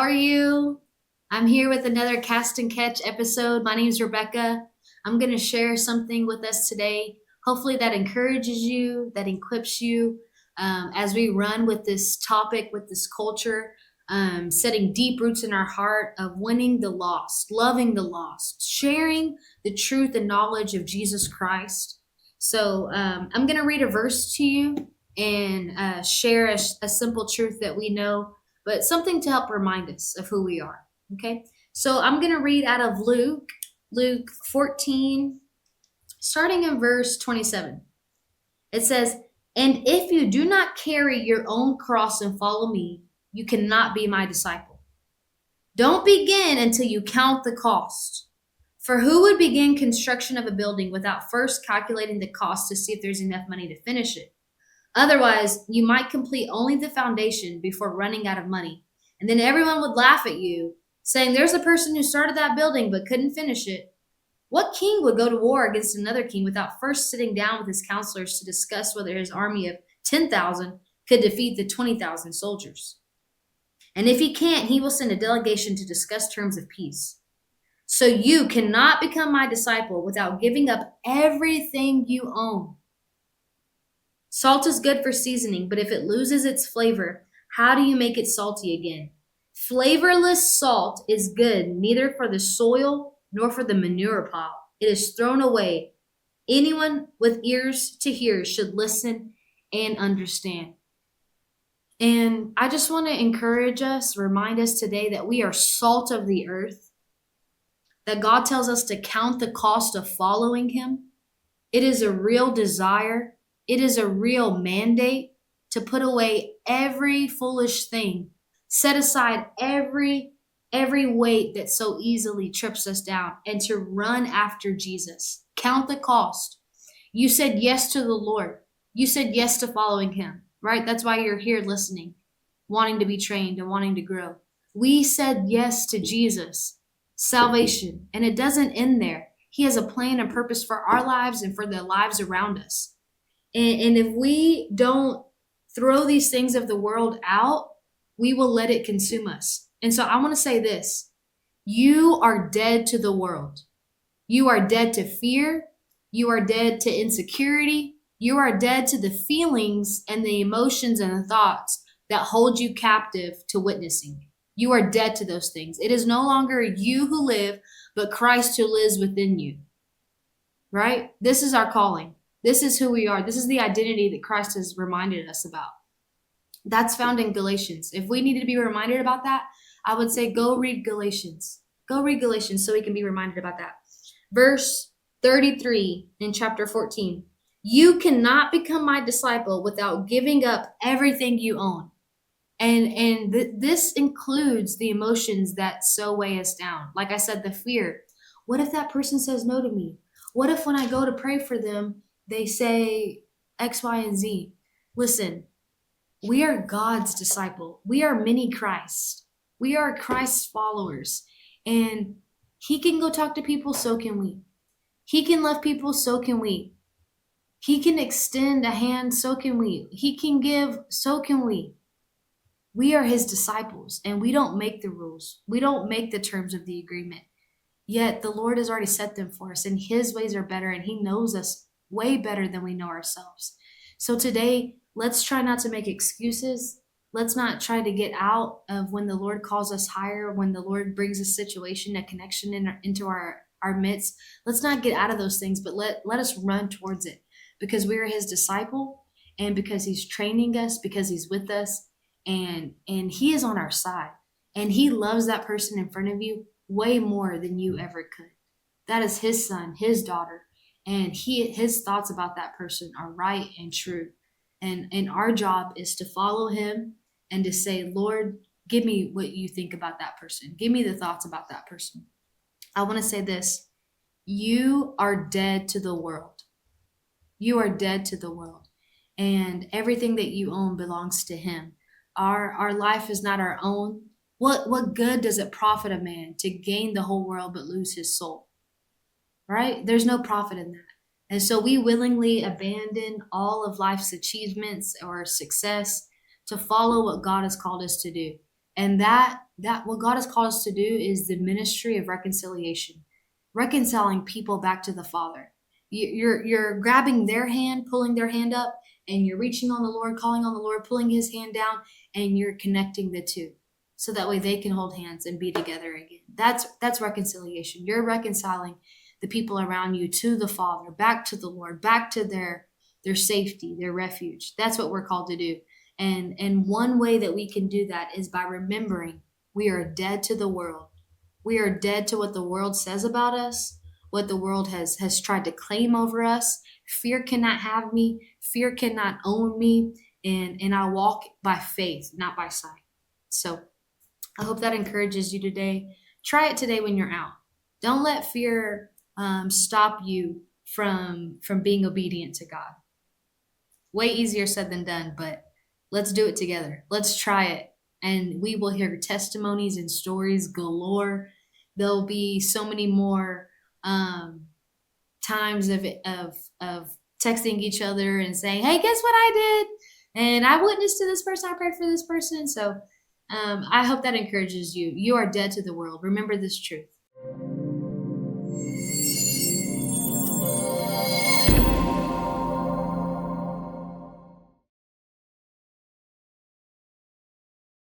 are you? I'm here with another Cast and Catch episode. My name is Rebecca. I'm going to share something with us today. Hopefully, that encourages you, that equips you as we run with this topic, with this culture, setting deep roots in our heart of winning the lost, loving the lost, sharing the truth and knowledge of Jesus Christ. So, I'm going to read a verse to you and share a simple truth that we know, but something to help remind us of who we are. Okay. So I'm going to read out of Luke 14, starting in verse 27. It says, "And if you do not carry your own cross and follow me, you cannot be my disciple. Don't begin until you count the cost. For who would begin construction of a building without first calculating the cost to see if there's enough money to finish it? Otherwise, you might complete only the foundation before running out of money. And then everyone would laugh at you, saying, 'There's a person who started that building but couldn't finish it.' What king would go to war against another king without first sitting down with his counselors to discuss whether his army of 10,000 could defeat the 20,000 soldiers? And if he can't, he will send a delegation to discuss terms of peace. So you cannot become my disciple without giving up everything you own. Salt is good for seasoning, but if it loses its flavor, how do you make it salty again? Flavorless salt is good neither for the soil nor for the manure pile. It is thrown away. Anyone with ears to hear should listen and understand." And I just want to encourage us, remind us today that we are salt of the earth, that God tells us to count the cost of following him. It is a real desire. It is a real mandate to put away every foolish thing, set aside every weight that so easily trips us down, and to run after Jesus. Count the cost. You said yes to the Lord. You said yes to following him, right? That's why you're here listening, wanting to be trained and wanting to grow. We said yes to Jesus, salvation, and it doesn't end there. He has a plan and purpose for our lives and for the lives around us. And if we don't throw these things of the world out, we will let it consume us. And so I want to say this: you are dead to the world. You are dead to fear. You are dead to insecurity. You are dead to the feelings and the emotions and the thoughts that hold you captive to witnessing. You are dead to those things. It is no longer you who live, but Christ who lives within you. Right? This is our calling. This is who we are. This is the identity that Christ has reminded us about. That's found in Galatians. If we needed to be reminded about that, I would say go read Galatians. Go read Galatians so we can be reminded about that. Verse 33 in chapter 14. "You cannot become my disciple without giving up everything you own." And this includes the emotions that so weigh us down. Like I said, the fear. What if that person says no to me? What if when I go to pray for them, they say X, Y, and Z? Listen, we are God's disciple. We are mini Christ. We are Christ's followers. And he can go talk to people, so can we. He can love people, so can we. He can extend a hand, so can we. He can give, so can we. We are his disciples, and we don't make the rules. We don't make the terms of the agreement. Yet the Lord has already set them for us, and his ways are better, and he knows us way better than we know ourselves. So today, let's try not to make excuses. Let's not try to get out of when the Lord calls us higher, when the Lord brings a situation, a connection into our midst. Let's not get out of those things, but let us run towards it, because we are his disciple, and because he's training us, because he's with us, and he is on our side, and he loves that person in front of you way more than you ever could. That is his son, his daughter, and his thoughts about that person are right and true. And our job is to follow him and to say, "Lord, give me what you think about that person. Give me the thoughts about that person." I want to say this: you are dead to the world. You are dead to the world, and everything that you own belongs to him. Our life is not our own. What good does it profit a man to gain the whole world but lose his soul? Right? There's no profit in that. And so we willingly abandon all of life's achievements or success to follow what God has called us to do. And that what God has called us to do is the ministry of reconciliation, reconciling people back to the Father. You're grabbing their hand, pulling their hand up, and you're reaching on the Lord, calling on the Lord, pulling his hand down, and you're connecting the two. So that way they can hold hands and be together again. That's reconciliation. You're reconciling the people around you to the Father, back to the Lord, back to their safety, their refuge. That's what we're called to do. And one way that we can do that is by remembering we are dead to the world. We are dead to what the world says about us, what the world has tried to claim over us. Fear cannot have me. Fear cannot own me. And I walk by faith, not by sight. So I hope that encourages you today. Try it today when you're out. Don't let fear stop you from being obedient to God. Way easier said than done, but let's do it together. Let's try it. And we will hear testimonies and stories galore. There'll be so many more times of texting each other and saying, "Hey, guess what I did? And I witnessed to this person. I prayed for this person." So I hope that encourages you. You are dead to the world. Remember this truth.